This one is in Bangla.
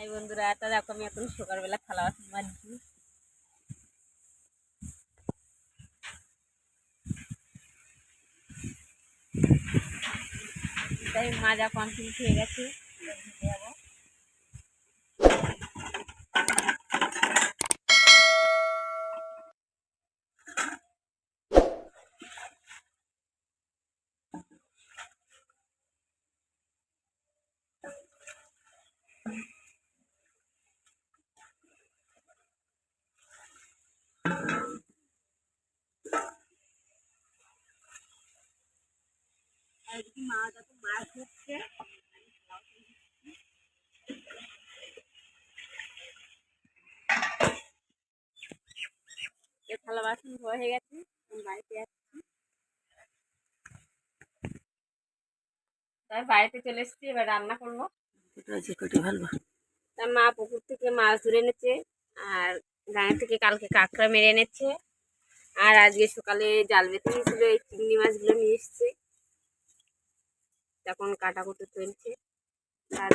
হাই বন্ধুরা, তা দেখো আমি এখন সকালবেলা থালা বাসন মাজছি। তাই মাজা কমপ্লিট হয়ে গেছে। মাছ হচ্ছে থালা বাসন ধোয়া হয়ে গেছে, বাড়িতে যাচ্ছি। তাই বাড়িতে চলে এসেছি, এবার রান্না করবো। তার মা পুকুর থেকে মাছ ধরে এনেছে, আর গাঁ থেকে কালকে কাঁকড়া মেরে এনেছে, আর আজকে সকালে জাল বেঁধে গেছিল, এই চিংড়ি মাছগুলো নিয়ে এসছে। তখন কাটাকুটি চলছে। আর